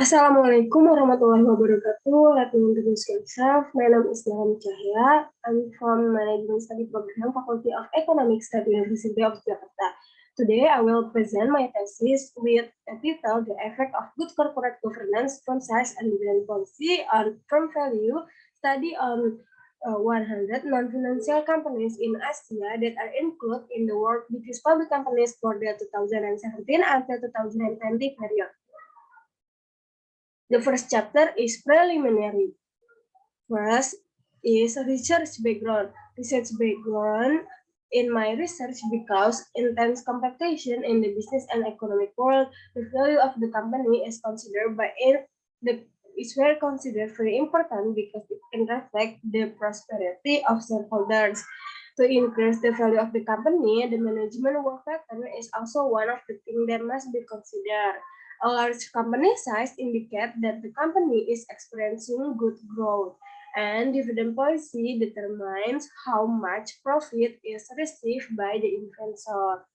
Assalamualaikum warahmatullahi wabarakatuh. Let me introduce myself. My name is Ilham Cahya. I'm from Management Study Program, Faculty of Economics at University of Jakarta. Today, I will present my thesis with a title, The Effect of Good Corporate Governance, Firm Size and Dividend Policy on Firm Value, Study on 100 non-financial companies in Asia that are included in the World Biggest Public Companies for the 2017 until 2020 period. The first chapter is preliminary. First is research background. Research background in my research because intense competition in the business and economic world, the value of the company is considered by it. Is very considered very important because it can reflect the prosperity of shareholders. To increase the value of the company, the management work factor is also one of the things that must be considered. A large company size indicates that the company is experiencing good growth, and dividend policy determines how much profit is received by the investor.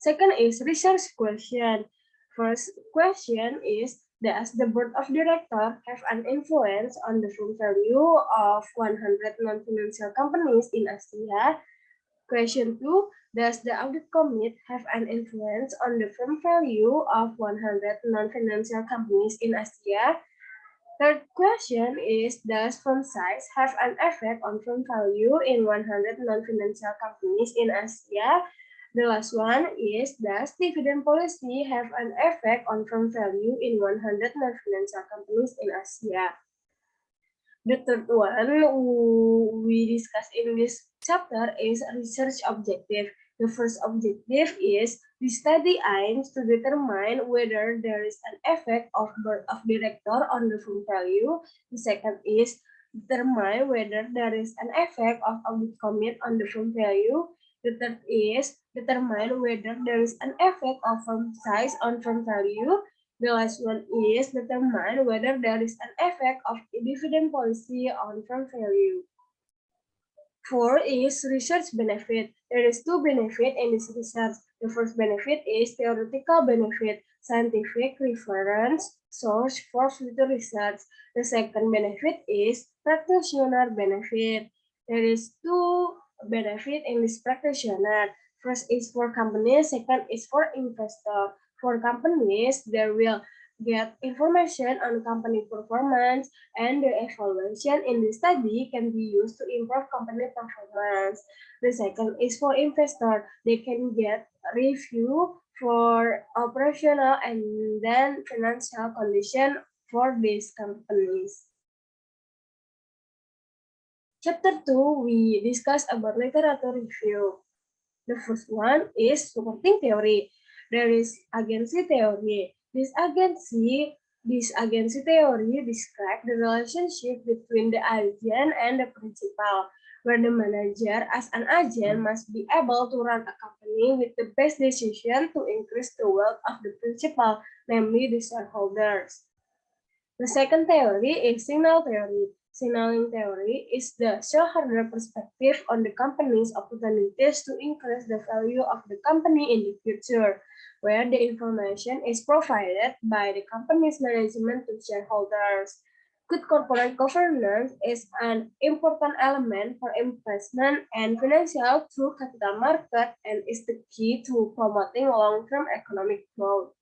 Second is research question. First question is, does the board of directors have an influence on the firm value of 100 non-financial companies in Asia? Question 2, does the audit committee have an influence on the firm value of 100 non-financial companies in Asia? Third question is, does firm size have an effect on firm value in 100 non-financial companies in Asia? The last one is, does dividend policy have an effect on firm value in 100 non-financial companies in Asia? The third one we discuss in this chapter is research objective. The first objective is the study aims to determine whether there is an effect of board of director on the firm value. The second is determine whether there is an effect of audit committee on the firm value. The third is determine whether there is an effect of firm size on firm value. The last one is determine whether there is an effect of dividend policy on firm value. 4 is research benefit. There is two benefits in this research. The first benefit is theoretical benefit, scientific reference source for future research. The second benefit is practitioner benefit. There is two benefit in this practitioner. First is for companies, second is for investor. For companies, they will get information on company performance, and the evaluation in the study can be used to improve company performance. The second is for investor. They can get review for operational and then financial condition for these companies. Chapter 2, we discuss about literature review. The first one is supporting theory. There is agency theory. This agency theory describes the relationship between the agent and the principal, where the manager as an agent must be able to run a company with the best decision to increase the wealth of the principal, namely the shareholders. The second theory is signal theory. Signaling theory is the shareholder perspective on the company's opportunities to increase the value of the company in the future, where the information is provided by the company's management to shareholders. Good corporate governance is an important element for investment and financial through capital market and is the key to promoting long-term economic growth.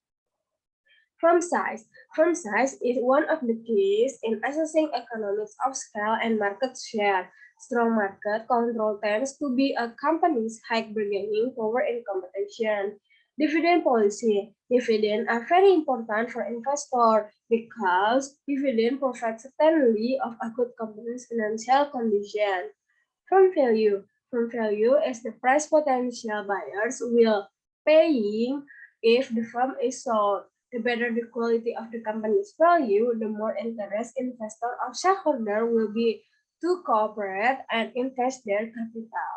Firm size. Firm size is one of the keys in assessing economics of scale and market share. Strong market control tends to be a company's high bargaining power in competition. Dividend policy. Dividends are very important for investors because dividend provides certainty of a good company's financial condition. Firm value. Firm value is the price potential buyers will paying if the firm is sold. The better the quality of the company's value, the more interest investor or shareholder will be to cooperate and invest their capital.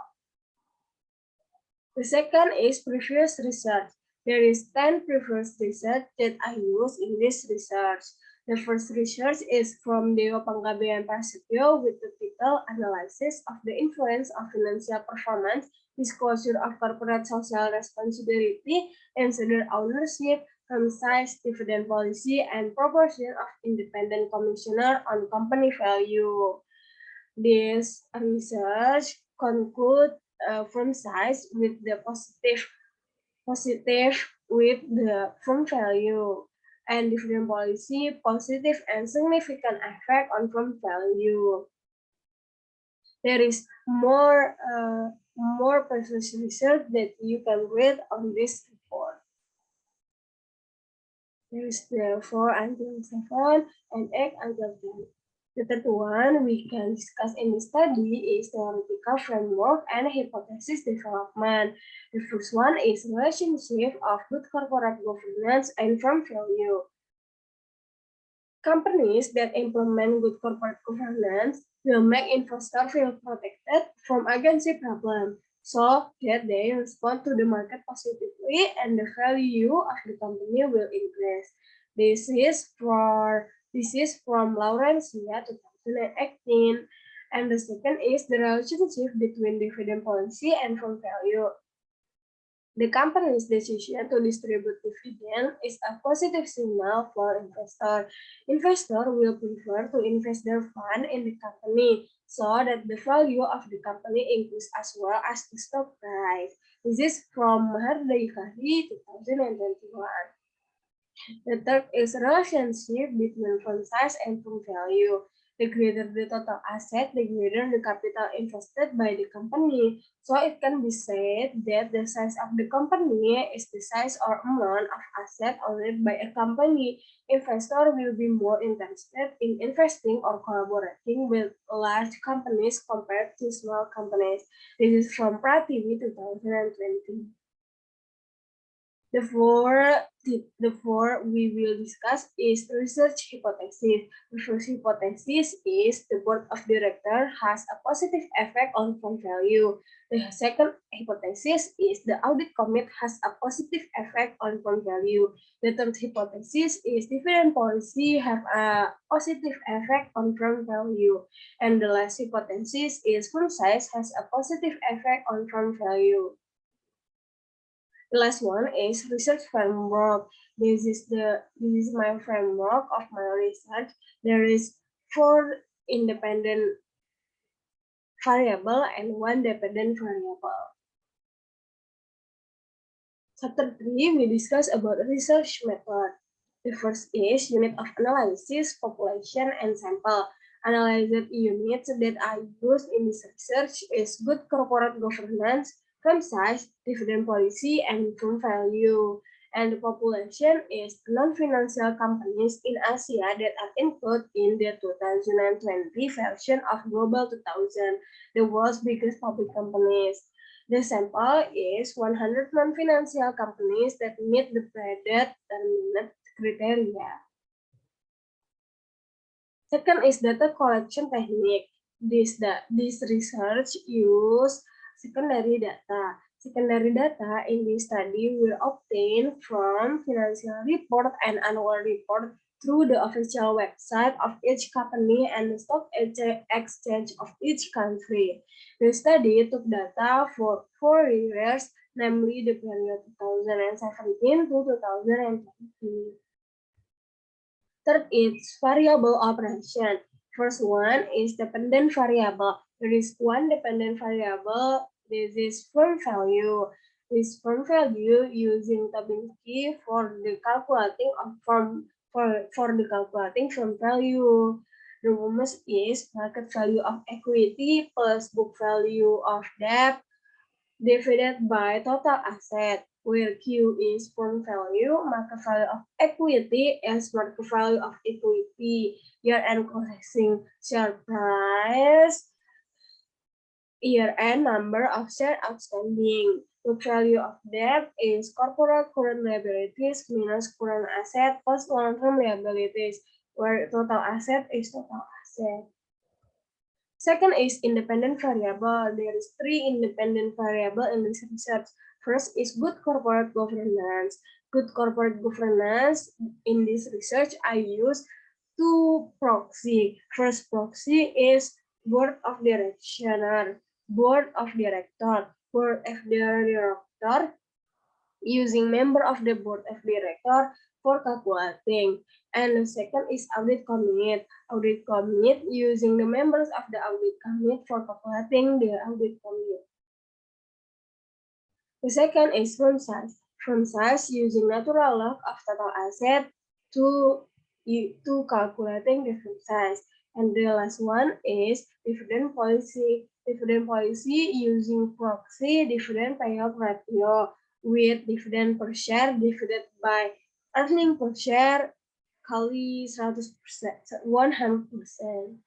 The second is previous research. There is 10 previous research that I use in this research. The first research is from Dewa Panggabean Prasetyo with the title Analysis of the Influence of Financial Performance, Disclosure of Corporate Social Responsibility, and Shareholder Ownership, firm size, dividend policy, and proportion of independent commissioner on company value. This research conclude firm size with the positive with the firm value, and dividend policy positive and significant effect on firm value. There is more precise research that you can read on this report. There is the 4 until 7 and 8 until 10. The third one we can discuss in this study is theoretical framework and hypothesis development. The first one is relationship of good corporate governance and firm value. Companies that implement good corporate governance will make investors feel protected from agency problems, so that they respond to the market positively and the value of the company will increase. This is from Lawrence Yeh 2018. And the second is the relationship between dividend policy and firm value. The company's decision to distribute dividend is a positive signal for investors. Investors will prefer to invest their fund in the company so that the value of the company increases as well as the stock price. This is from Mahardai Kahri 2021. The third is relationship between firm size and firm value. The greater the total asset, the greater the capital invested by the company. So it can be said that the size of the company is the size or amount of asset owned by a company. Investor will be more interested in investing or collaborating with large companies compared to small companies. This is from Prativi 2020. The four we will discuss is research hypothesis. The first hypothesis is the board of directors has a positive effect on firm value. The second hypothesis is the audit committee has a positive effect on firm value. The third hypothesis is dividend policy have a positive effect on firm value. And the last hypothesis is firm size has a positive effect on firm value. The last one is research framework. This is my framework of my research. There is 4 independent variable and 1 dependent variable. Chapter 3, we discuss about research method. The first is unit of analysis, population, and sample. Analyzed units that are used in this research is good corporate governance, firm size, dividend policy, and firm value. And the population is non-financial companies in Asia that are included in the 2020 version of Global 2000, the world's biggest public companies. The sample is 100 non-financial companies that meet the predetermined criteria. Second is data collection technique. This research use secondary data. Secondary data in this study will obtain from financial report and annual report through the official website of each company and the stock exchange of each country. The study took data for 4 years, namely the period 2017 to 2020. Third is variable operation. First one is dependent variable. There is one dependent variable. This is firm value. This firm value using Tabinski for the calculating of firm value. The rumus is market value of equity plus book value of debt divided by total asset, where Q is firm value, market value of equity is market value of equity, year-end closing share price, year-end number of shares outstanding. Book value of debt is corporate current liabilities minus current asset plus long-term liabilities, where total asset is total asset. Second is independent variable. There is 3 independent variable in this research. First is good corporate governance. Good corporate governance in this research I use 2 proxy. First proxy is board of director. Board of director using member of the board of director for calculating. And the second is audit commit. Audit commit using the members of the audit commit for calculating the audit commit. The second is firm size. Firm size using natural log of total asset to calculating the firm size. And the last one is dividend policy. Dividend policy using proxy dividend payout ratio with dividend per share divided by earning per share kali 100%, 100%.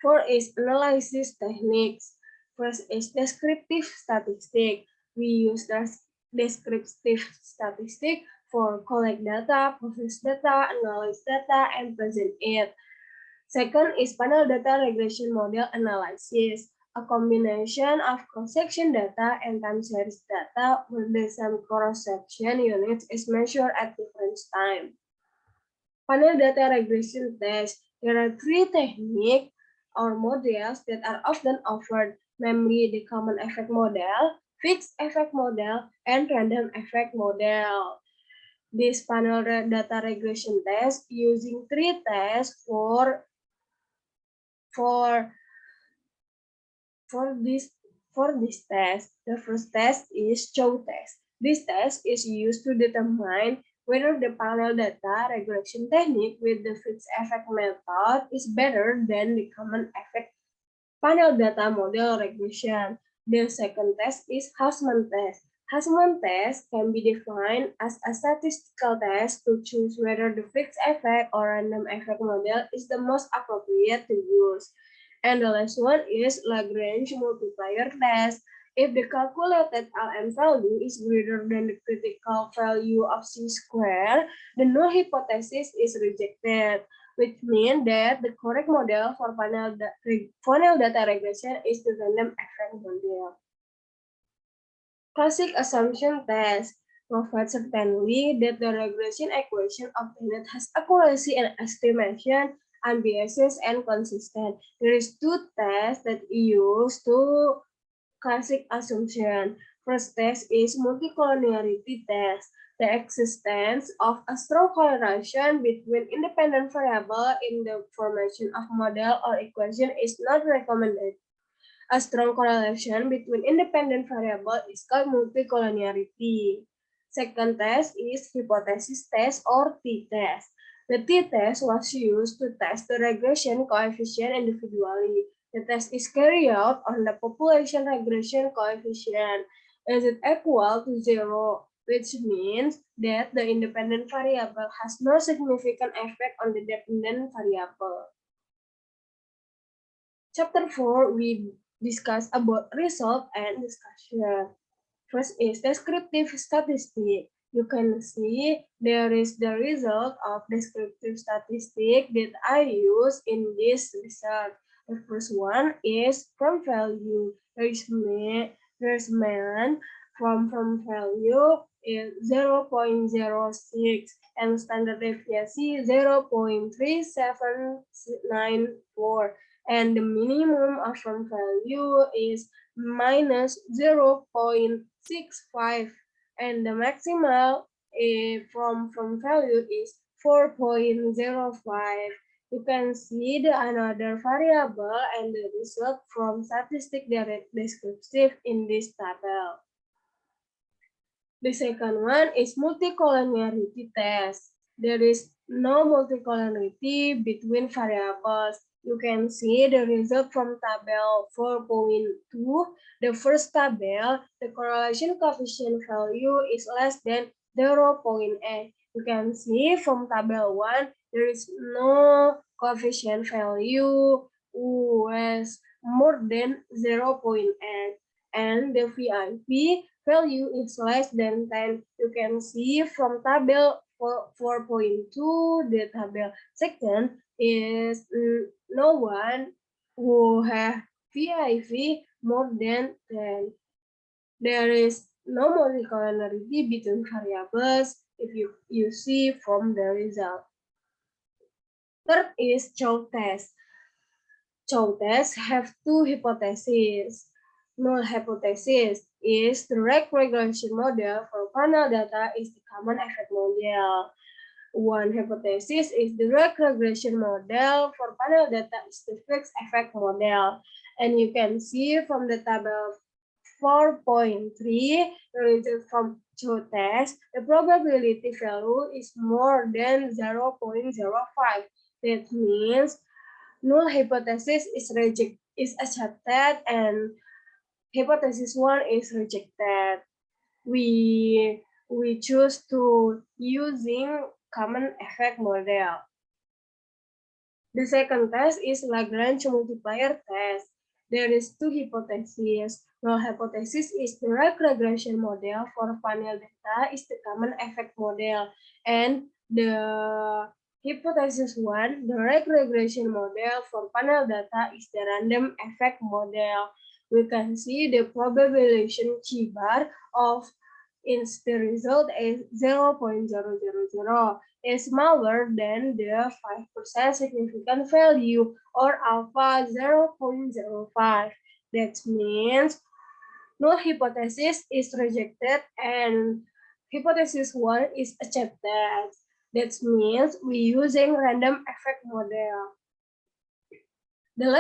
Four is analysis techniques. First is descriptive statistic. We use descriptive statistic for collect data, process data, analyze data, and present it. Second is panel data regression model analysis, a combination of cross-section data and time series data where the same cross-section units is measured at different time. Panel data regression test. There are three techniques or models that are often offered, namely the common effect model, fixed effect model, and random effect model. This panel data regression test using three tests for this test. The first test is Chow test. This test is used to determine whether the panel data regression technique with the fixed effect method is better than the common effect panel data model regression. The second test is Hausman test. Hausman test can be defined as a statistical test to choose whether the fixed effect or random effect model is the most appropriate to use. And the last one is Lagrange multiplier test. If the calculated Lm value is greater than the critical value of C squared, the null hypothesis is rejected, which means that the correct model for panel data regression is the random effect model. Classic assumption test provides certainly that the regression equation obtained has accuracy and estimation, unbiased and consistent. There is two tests that use to classic assumption. First test is multicollinearity test. The existence of a strong correlation between independent variables in the formation of model or equation is not recommended. A strong correlation between independent variables is called multicollinearity. Second test is hypothesis test or t-test. The t-test was used to test the regression coefficient individually. The test is carried out on the population regression coefficient. Is it equal to 0, which means that the independent variable has no significant effect on the dependent variable. Chapter 4, we discuss about result and discussion. First is descriptive statistic. You can see there is the result of descriptive statistic that I use in this research. The first one is from value. There's mean from value is 0.06 and standard deviation 0.3794. And the minimum of from value is minus 0.65 and the maximal from value is 4.05. You can see the another variable and the result from statistic descriptive in this table. The second one is multicollinearity test. There is no multicollinearity between variables. You can see the result from table 4.2. The first table, the correlation coefficient value is less than 0.8. You can see from table 1, there is no coefficient value was more than 0.8. And the VIP value is less than 10. You can see from table 4.2, the table second is no one who have VIV more than 10. There is no multicollinearity between variables if you see from the result. Third is Chow test. Chow tests have two hypotheses. Null hypothesis is the regression model for panel data is the common effect model. One hypothesis is the regression model for panel data is the fixed effect model. And you can see from the table 4.3 related from two tests, the probability value is more than 0.05. That means null hypothesis is accepted and hypothesis 1 is rejected. We choose to using common effect model. The second test is Lagrange multiplier test. There is two hypotheses. Null hypothesis is the regression model for panel data is the common effect model, and the hypothesis 1, the regression model for panel data is the random effect model. We can see the probabilization G-bar of its the result is 0.000 is smaller than the 5% significant value or alpha 0.05. That means null hypothesis is rejected and hypothesis 1 is accepted. That means we using random effect model. The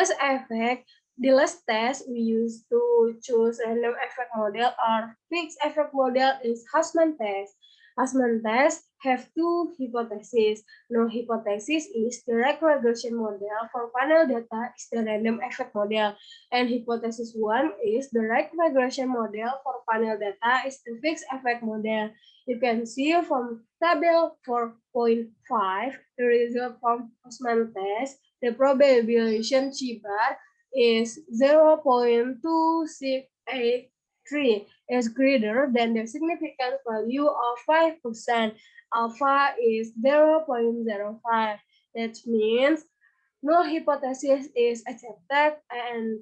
last test we use to choose random effect model or fixed effect model is Hussman test. Hussman test have two hypotheses. No hypothesis is the regression model for panel data is the random effect model, and hypothesis 1 is the regression model for panel data is the fixed effect model. You can see from table 4.5 the result from Hussman test. The probabilization G-bar is 0.2683 is greater than the significant value of 5%. Alpha is 0.05. That means null hypothesis is accepted and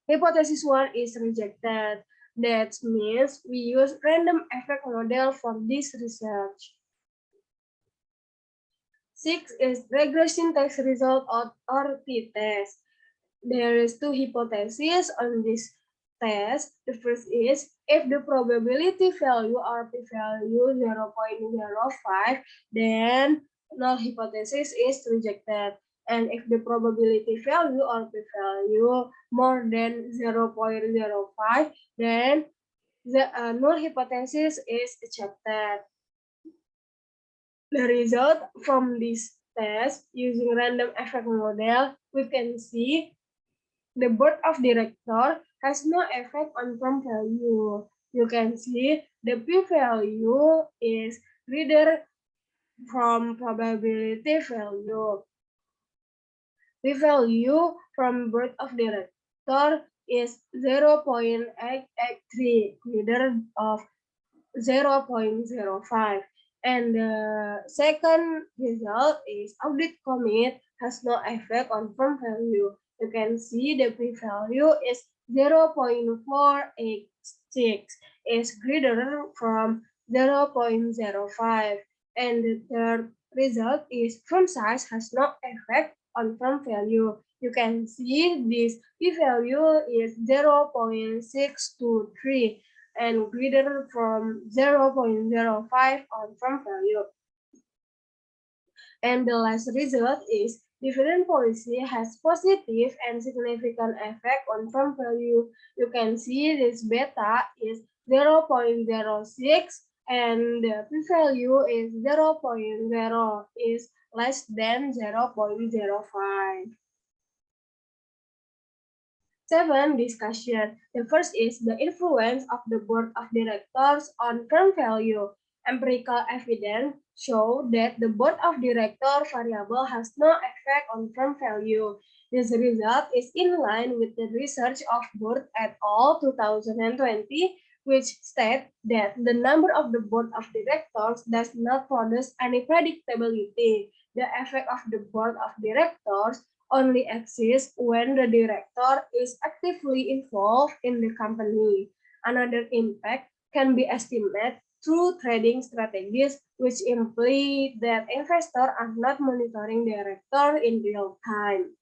hypothesis 1 is rejected. That means we use random effect model for this research. 6 is regression test result or t-test. There is two hypotheses on this test. The first is if the probability value or p-value 0.05, then null hypothesis is rejected. And if the probability value or p-value more than 0.05, then the null hypothesis is accepted. The result from this test using random effect model, we can see the board of director has no effect on firm value. You can see the p-value is greater from probability value. P-value from board of director is 0.883, greater of 0.05. And the second result is audit commit has no effect on firm value. You can see the p-value is 0.486 is greater from 0.05. And the third result is firm size has no effect on firm value. You can see this p-value is 0.623 and greater from 0.05 on firm value. And the last result is dividend policy has positive and significant effect on firm value. You can see this beta is 0.06 and the p-value is 0.0 is less than 0.05. 7. Discussion. The first is the influence of the board of directors on firm value. Empirical evidence show that the board of directors variable has no effect on firm value. This result is in line with the research of Board et al. 2020, which state that the number of the board of directors does not produce any predictability. The effect of the board of directors only exists when the director is actively involved in the company. Another impact can be estimated through trading strategies, which imply that investors are not monitoring the director in real time.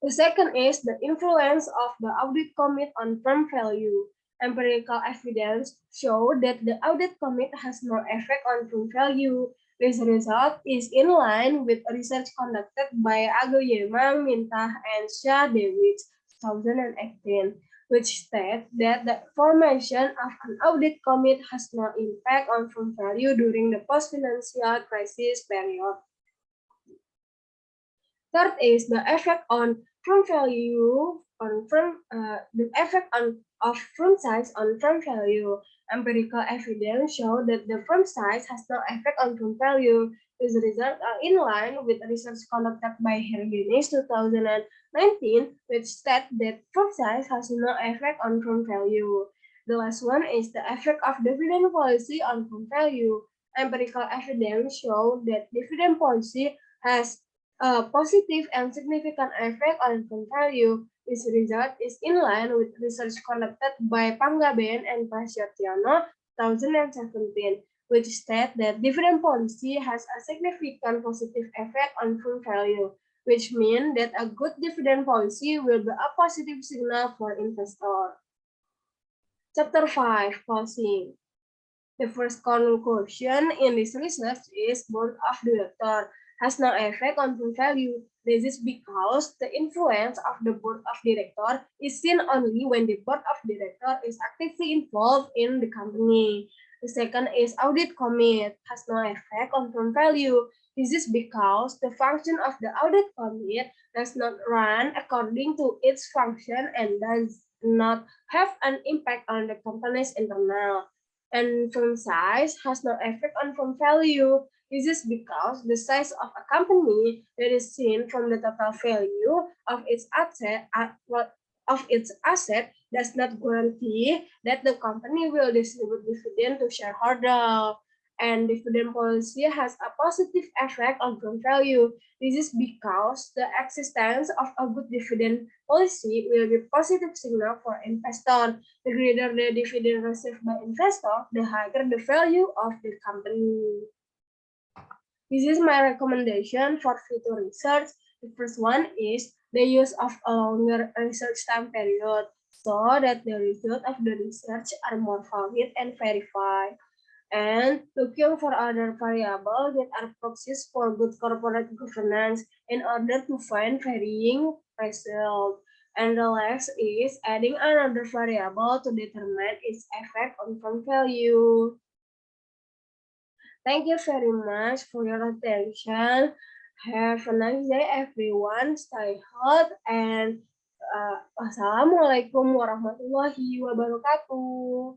The second is the influence of the audit commit on firm value. Empirical evidence show that the audit commit has no effect on firm value. This result is in line with research conducted by Agoyema, Mintah, and Shah David 2018, which state that the formation of an audit commit has no impact on firm value during the post-financial crisis period. Third is the effect on firm value on the effect on of firm size on firm value. Empirical evidence show that the firm size has no effect on firm value. These results are in line with research conducted by Hergenis 2019, which state that firm size has no effect on firm value. The last one is the effect of dividend policy on firm value. Empirical evidence show that dividend policy has a positive and significant effect on income value. This result is in line with research conducted by Panggabean and Prasetyono 2017, which state that dividend policy has a significant positive effect on firm value, which means that a good dividend policy will be a positive signal for investors. Chapter 5, Closing. The first conclusion in this research is board of directors has no effect on book value. This is because the influence of the board of directors is seen only when the board of directors is actively involved in the company. The second is audit commit has no effect on firm value. This is because the function of the audit commit does not run according to its function and does not have an impact on the company's internal. And firm size has no effect on firm value. This is because the size of a company that is seen from the total value of its asset does not guarantee that the company will distribute dividend to shareholders. And dividend policy has a positive effect on firm value. This is because the existence of a good dividend policy will be positive signal for investors. The greater the dividend received by investor, the higher the value of the company. This is my recommendation for future research. The first one is the use of a longer research time period so that the result of the research are more valid and verified. And looking for other variables that are proxies for good corporate governance in order to find varying results. And the last is adding another variable to determine its effect on firm value. Thank you very much for your attention. Have a nice day, everyone. Stay healthy and Wassalamualaikum warahmatullahi wabarakatuh.